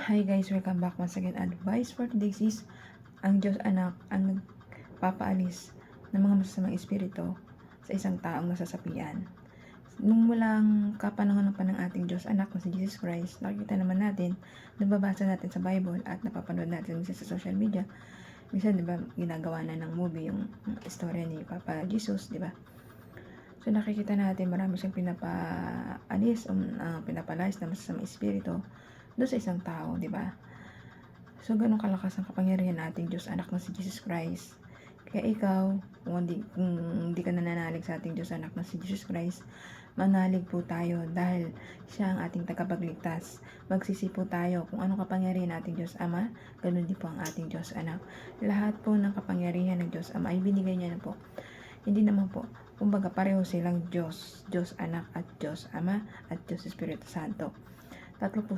Hi guys, welcome back once again. Advice for today is ang Diyos anak ang nagpapaalis ng mga masasamang espiritu sa isang taong nasasapian. Nung mulang kapanahonan pa ng ating Diyos anak na si Jesus Christ, nakikita naman natin, nababasa natin sa Bible at napapanood natin sa social media. Minsan, di ba, ginagawa na ng movie yung istorya ni Papa Jesus, di ba? So nakikita natin marami siyang pinapaalis o pinapalayas ng masasamang espiritu doon sa isang tao, di ba? So, ganun kalakas ang kapangyarihan nating Diyos anak na si Jesus Christ. Kaya ikaw, kung hindi ka nananalig sa ating Diyos anak na si Jesus Christ, manalig po tayo dahil siya ang ating tagapagligtas. Magsisi po tayo kung anong kapangyarihan nating Diyos Ama, ganun din po ang ating Diyos anak. Lahat po ng kapangyarihan ng Diyos Ama ay binigay niya na po. Hindi naman po, kumbaga pareho silang Diyos, Diyos anak at Diyos Ama at Diyos Espiritu Santo. Tatlo po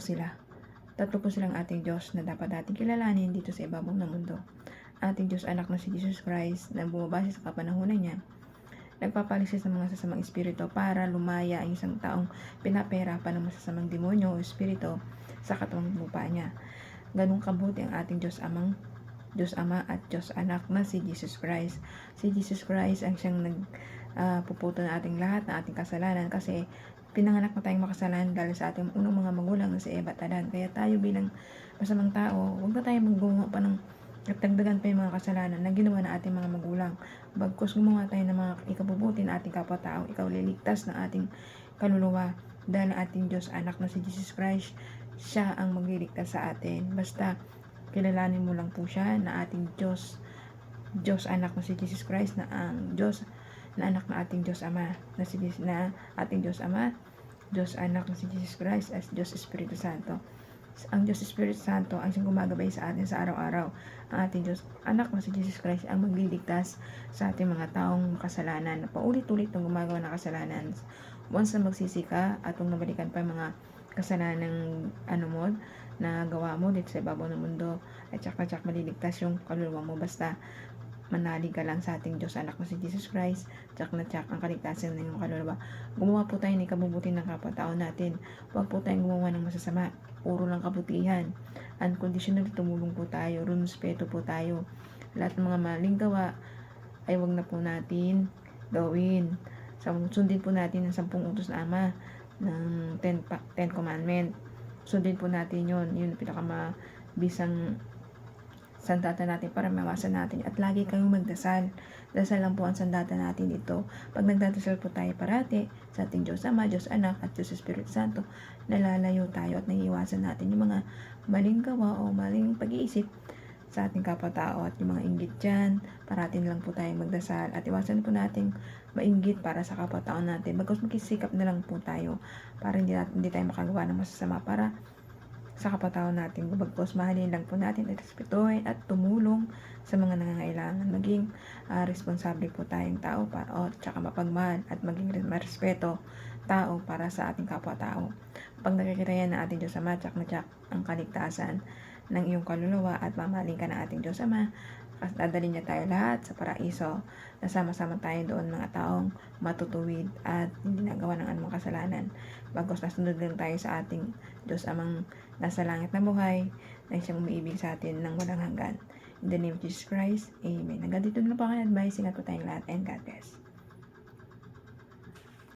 silang ating Diyos na dapat natin kilalanin dito sa ibabaw ng mundo. Ating Diyos anak na si Jesus Christ na bumabase sa kapanahunan niya, nagpapalisis ng mga sasamang espiritu para lumaya ang isang taong pinapahirapan ng masasamang demonyo o espiritu sa katawang lupa niya. Ganun kabuti ang ating Diyos Ama at Diyos anak na si Jesus Christ. Si Jesus Christ ang siyang nagpuputo ng ating lahat ng ating kasalanan kasi pinanganak na tayong makasalanan dahil sa ating unang mga magulang na si Eva at Adan. Kaya tayo bilang masamang tao, huwag na tayo maggumawa pa ng dagdagan pa yung mga kasalanan na ginawa ng ating mga magulang. Bagkus gumawa tayo ng mga ikabubuti ng ating kapwa-tao, ikaw liligtas ng ating kaluluwa dahil ang ating Diyos anak na si Jesus Christ, siya ang magliligtas sa atin. Basta kilalanin mo lang po siya na ating Diyos anak na si Jesus Christ, na ang Diyos na anak na ating Diyos Ama, na ating Diyos Ama, Diyos anak na si Jesus Christ as Diyos Espiritu Santo. Ang Diyos Espiritu Santo ang siyang gumagabay sa atin sa araw-araw. Ang ating Diyos anak na si Jesus Christ ang magliligtas sa ating mga taong kasalanan na paulit-ulit ng gumagawa ng kasalanan. Once na magsisi ka at kung nabalikan pa yung mga kasalanan ng na gawa mo dito sa ibabaw ng mundo, at tsak maliligtas yung kaluluwa mo. Basta manalig ka lang sa ating Diyos anak na si Jesus Christ, tsak ang kaligtasan ng iyong kaluluwa. Gumawa po tayo ng ikabubuti ng kapwa-tao natin. Huwag po tayong gumawa ng masasama, puro lang kabutihan. Unconditional, tumulong po tayo, rumuspeto po tayo. Lahat ng mga maling gawa ay huwag na po natin gawin. Sundin po natin ang 10 utos na Ama ng 10 commandment. Sundin po natin yun pinakamabisang sandata natin para mawasan natin. At lagi kayong magdasal. Dasal lang po ang sandata natin ito. Pag nagdadasal po tayo parati sa ating Diyos Ama, Diyos Anak at Diyos Espiritu Santo, nalalayo tayo at naiiwasan natin yung mga maling gawa o maling pag-iisip sa ating kapwa-tao at yung mga inggit dyan. Parating lang po tayong magdasal at iwasan po natin mainggit para sa kapwa-tao natin. Bagkus magsisikap na lang po tayo para hindi tayo makagawa ng masasama para sa kapwa-tao natin. Bagkus mahalin lang po natin at respetuhin at tumulong sa mga nangangailangan. Maging responsable po tayong tao tsaka mapagmahal at maging marespeto tao para sa ating kapwa-tao. Pag nakikita yan ng ating Diyos Ama, tsak ang kaligtasan ng iyong kaluluwa at mamahalin ka ng ating Diyos Ama, dadalhin niya tayo lahat sa paraiso. Nasama-sama tayo doon mga taong matutuwid at hindi nagawa ng anumang kasalanan. Bagkus nasunod lang tayo sa ating Diyos Amang nasa langit na buhay na siyang umiibig sa atin ng walang hanggan. In the name of Jesus Christ, Amen. Hanggang dito na po ang advice. Ingat po tayong lahat and God bless.